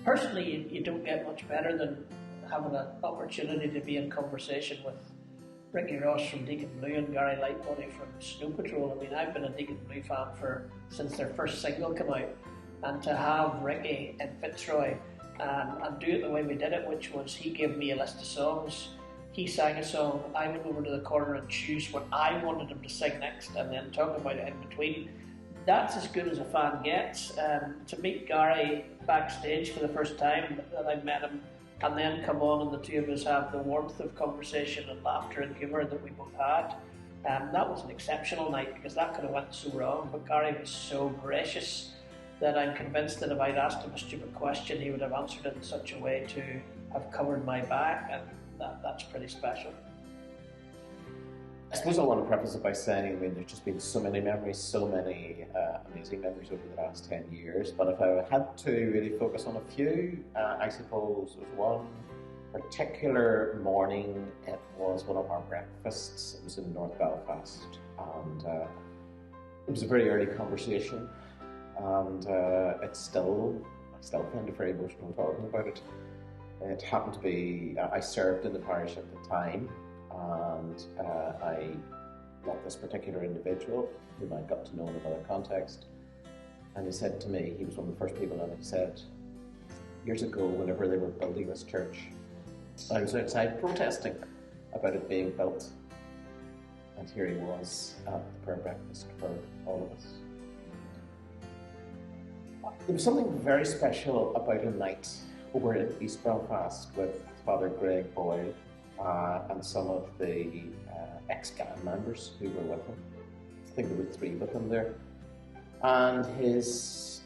personally, you don't get much better than having an opportunity to be in conversation with Ricky Ross from Deacon Blue and Gary Lightbody from Snow Patrol. I mean, I've been a Deacon Blue fan since their first single came out, and to have Ricky in Fitzroy and do it the way we did it, which was he gave me a list of songs, he sang a song, I went over to the corner and choose what I wanted him to sing next, and then talk about it in between. That's as good as a fan gets. To meet Gary backstage for the first time that I met him, and then come on and the two of us have the warmth of conversation and laughter and humour that we both had. That was an exceptional night, because that could have went so wrong, but Gary was so gracious that I'm convinced that if I'd asked him a stupid question, he would have answered it in such a way to have covered my back, and that's pretty special. I suppose I want to preface it by saying, I mean, there's just been so many memories, so many amazing memories over the last 10 years, but if I had to really focus on a few, I suppose there was one particular morning. It was one of our breakfasts. It was in North Belfast, and it was a very early conversation, and I still find it very emotional talking about it. It happened to be, I served in the parish at the time, and I met this particular individual whom I got to know in another context, and he said to me, he was one of the first people, and he said, years ago, whenever they were building this church, I was outside protesting about it being built, and here he was at the prayer breakfast for all of us. There was something very special about a night over in East Belfast with Father Greg Boyle and some of the ex-gang members who were with him. I think there were 3 with him there. And his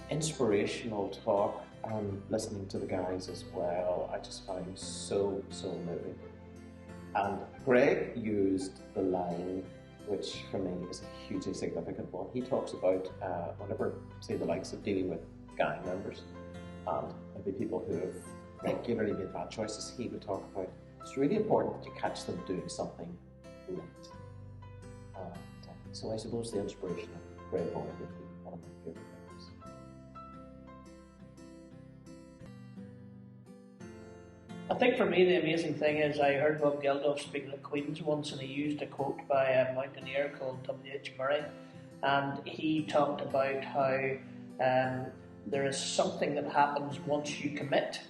inspirational talk and listening to the guys as well, I just found so moving. And Greg used the line, which for me is a hugely significant one. He talks about whenever, say, the likes of dealing with gang members and maybe people who have regularly made bad choices, he would talk about it's really important that you catch them doing something right. So I suppose the inspiration of Greg Boyle would be one of my favourite things. I think for me the amazing thing is I heard Bob Geldof speaking at Queen's once, and he used a quote by a mountaineer called W.H. Murray, and he talked about how there is something that happens once you commit.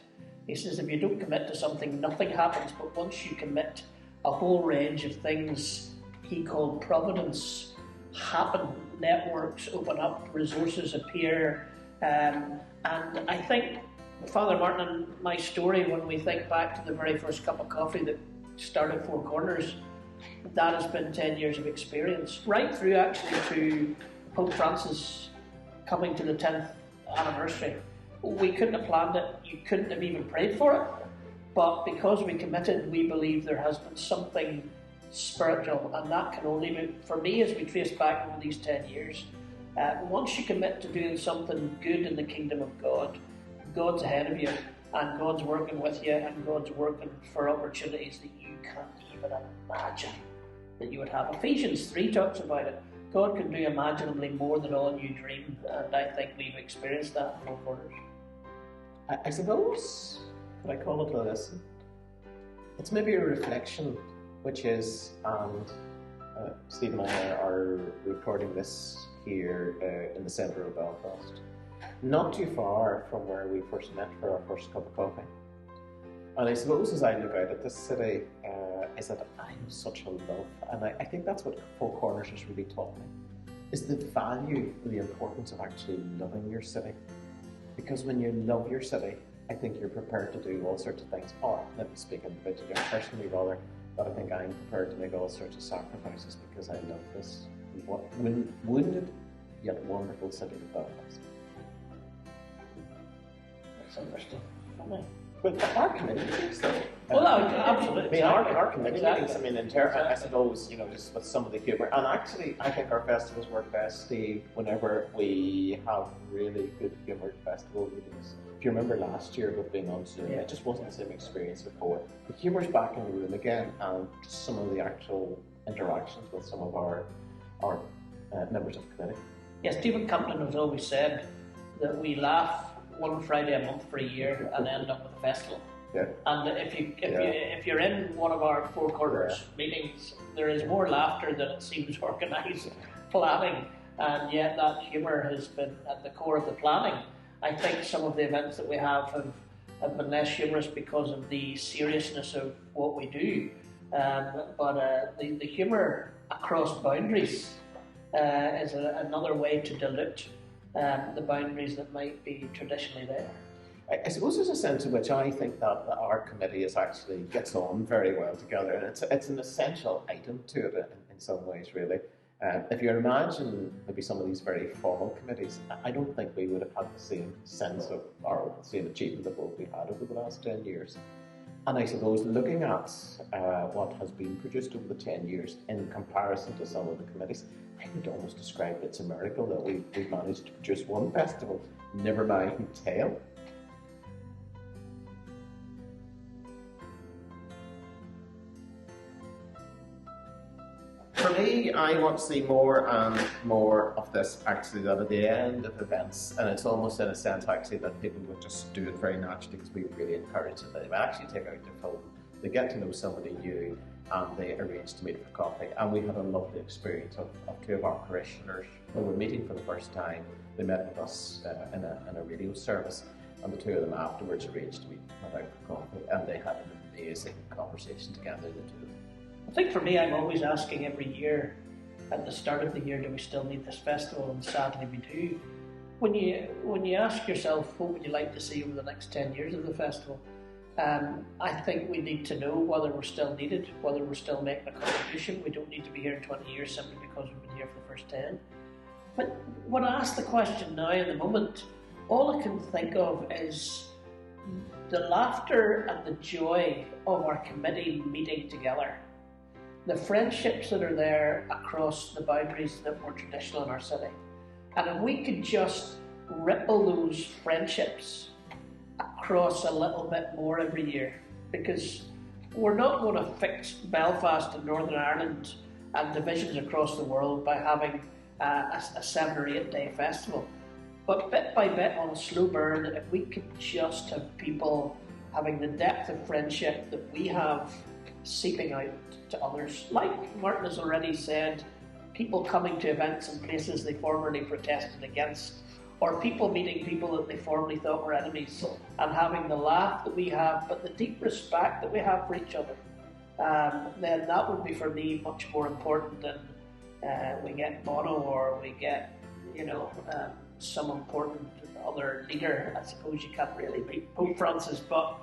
He says if you don't commit to something, nothing happens, but once you commit, a whole range of things he called providence happen. Networks open up, resources appear, and I think Father Martin and my story, when we think back to the very first cup of coffee that started Four Corners, that has been 10 years of experience, right through actually to Pope Francis coming to the 10th anniversary. We couldn't have planned it, you couldn't have even prayed for it, but because we committed, we believe there has been something spiritual, and that can only be, for me, as we trace back over these 10 years, once you commit to doing something good in the kingdom of God, God's ahead of you, and God's working with you, and God's working for opportunities that you can't even imagine that you would have. Ephesians 3 talks about it. God can do imaginably more than all you dream, and I think we've experienced that in Four Corners. I suppose, could I call it a lesson? It's maybe a reflection, which is, and Steve and I are recording this here in the centre of Belfast, not too far from where we first met for our first cup of coffee. And I suppose as I look out at this city, is that I have such a love, and I think that's what Four Corners has really taught me, is the value, the importance of actually loving your city. Because when you love your city, I think you're prepared to do all sorts of things, or let me speak individually, or personally rather, but I think I'm prepared to make all sorts of sacrifices because I love this wounded yet wonderful city of Belfast. That's interesting. But our communities, though. Well, absolutely. I mean, our communities, I mean, in terms, I suppose, just with some of the humour. And actually, I think our festivals work best, Steve, whenever we have really good humoured festival meetings. If you remember last year with being on Zoom, it just wasn't the same experience before. The humour's back in the room again, and just some of the actual interactions with some of our members of the committee. Yes, Stephen Compton has always said that we laugh one Friday a month for a year and end up with a festival. Yeah. And if you're in one of our Four Corners meetings, there is more laughter than it seems organised planning, and yet that humour has been at the core of the planning. I think some of the events that we have been less humorous because of the seriousness of what we do, but the humour across boundaries is another way to dilute the boundaries that might be traditionally there. I suppose there's a sense in which I think that our committee actually gets on very well together, and it's an essential item to it in some ways, really. If you imagine maybe some of these very formal committees, I don't think we would have had the same sense of, or the same achievement of what we had over the last 10 years. And I suppose looking at what has been produced over the 10 years in comparison to some of the committees, I would almost describe it's a miracle that we've managed to produce one festival, never mind 10. For me, I want to see more and more of this actually that at the end of events, and it's almost in a sense actually that people would just do it very naturally because we really encourage it. They would actually take out their phone, they get to know somebody new, and they arrange to meet for coffee. And we had a lovely experience of two of our parishioners who were meeting for the first time. They met with us in a radio service, and the two of them afterwards arranged to meet, went out for coffee, and they had an amazing conversation together, the two of them. I think for me, I'm always asking every year, at the start of the year, do we still need this festival? And sadly we do. When you ask yourself, what would you like to see over the next 10 years of the festival? I think we need to know whether we're still needed, whether we're still making a contribution. We don't need to be here in 20 years simply because we've been here for the first 10. But when I ask the question now in the moment, all I can think of is the laughter and the joy of our committee meeting together. The friendships that are there across the boundaries that were traditional in our city. And if we could just ripple those friendships across a little bit more every year, because we're not going to fix Belfast and Northern Ireland and divisions across the world by having a 7 or 8 day festival. But bit by bit on a slow burn, if we could just have people having the depth of friendship that we have seeping out to others. Like Martin has already said, people coming to events and places they formerly protested against, or people meeting people that they formerly thought were enemies, and having the laugh that we have, but the deep respect that we have for each other, then that would be for me much more important than we get Bono or we get, some important other leader. I suppose you can't really beat Pope Francis, but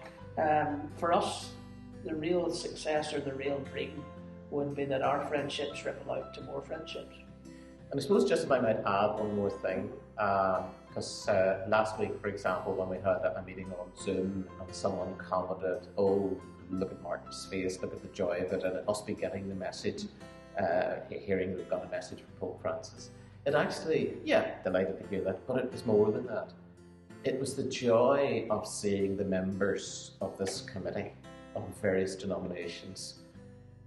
for us, the real success or the real dream would be that our friendships ripple out to more friendships. And I suppose just if I might add one more thing, because last week, for example, when we had a meeting on Zoom and someone commented, oh, look at Martin's face, look at the joy of it, and it must be getting the message, hearing we've got a message from Pope Francis. It actually, delighted to hear that, but it was more than that. It was the joy of seeing the members of this committee of various denominations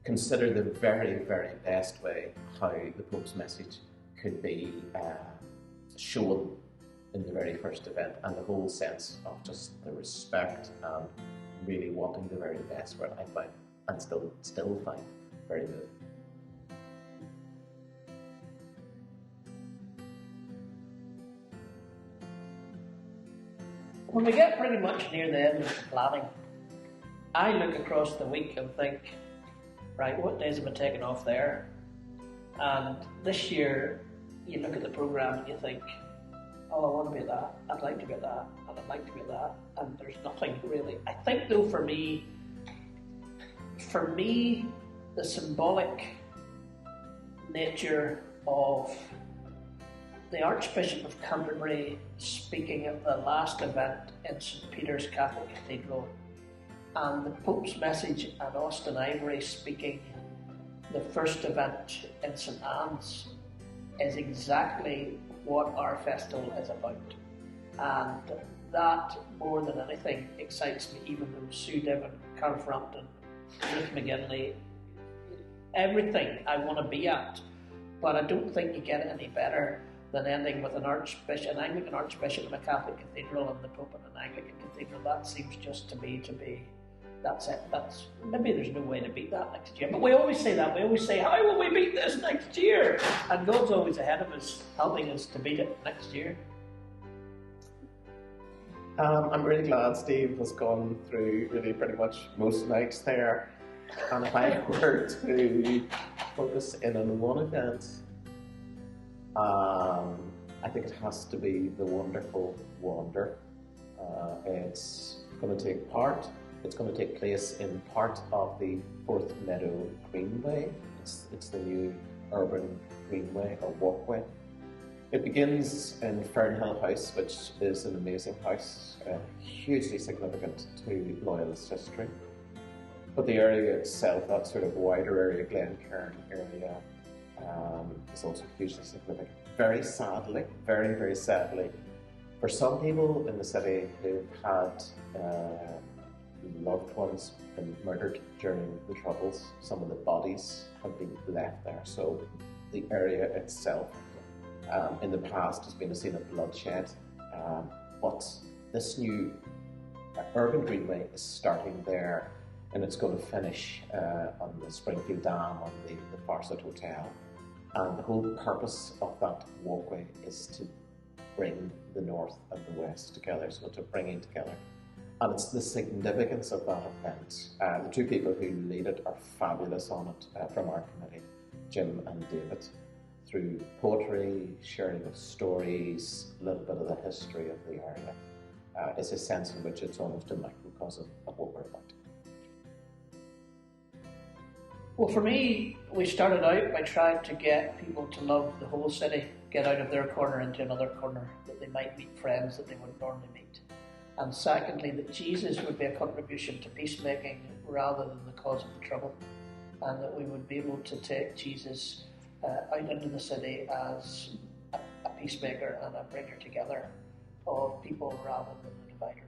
consider the very, very best way how the Pope's message could be shown in the very first event, and the whole sense of just the respect and really wanting the very best for it, I find, and still find very good. When we get pretty much near the end of the planning, I look across the week and think, right, what days am I taking off there? And this year, you look at the programme and you think, oh, I want to be at that, I'd like to be at that, and I'd like to be at that, and there's nothing really. I think though for me, the symbolic nature of the Archbishop of Canterbury speaking at the last event in St Peter's Catholic Cathedral, and the Pope's message at Austin Ivory speaking the first event in St Anne's is exactly what our festival is about. And that, more than anything, excites me, even though Sue Devon, Carl Frampton, Ruth McGinley, everything I want to be at. But I don't think you get it any better than ending with an Anglican archbishop in a Catholic cathedral and the Pope in an Anglican cathedral. That seems just to be that's it. Maybe there's no way to beat that next year. But we always say that. We always say, how will we beat this next year? And God's always ahead of us, helping us to beat it next year. I'm really glad Steve has gone through really pretty much most nights there. And if I were to focus in on one event, I think it has to be the wonderful Wander. It's going to take place in part of the Fourth Meadow Greenway. It's the new urban greenway or walkway. It begins in Fernhill House, which is an amazing house, hugely significant to Loyalist history. But the area itself, that sort of wider area, Glencairn area, is also hugely significant. Very sadly, very, very sadly, for some people in the city who've had loved ones been murdered during the Troubles, some of the bodies have been left there. So the area itself in the past has been a scene of bloodshed, but this new urban greenway is starting there, and it's going to finish on the Springfield Dam on the Farset Hotel. And the whole purpose of that walkway is to bring the North and the West together, so to bring it together. And it's the significance of that event. The two people who lead it are fabulous on it from our committee, Jim and David, through poetry, sharing of stories, a little bit of the history of the area. It's a sense in which it's almost a microcosm of what we're about. Well, for me, we started out by trying to get people to love the whole city, get out of their corner into another corner, that they might meet friends that they wouldn't normally meet. And secondly, that Jesus would be a contribution to peacemaking rather than the cause of the trouble. And that we would be able to take Jesus out into the city as a peacemaker and a bringer together of people rather than the divider.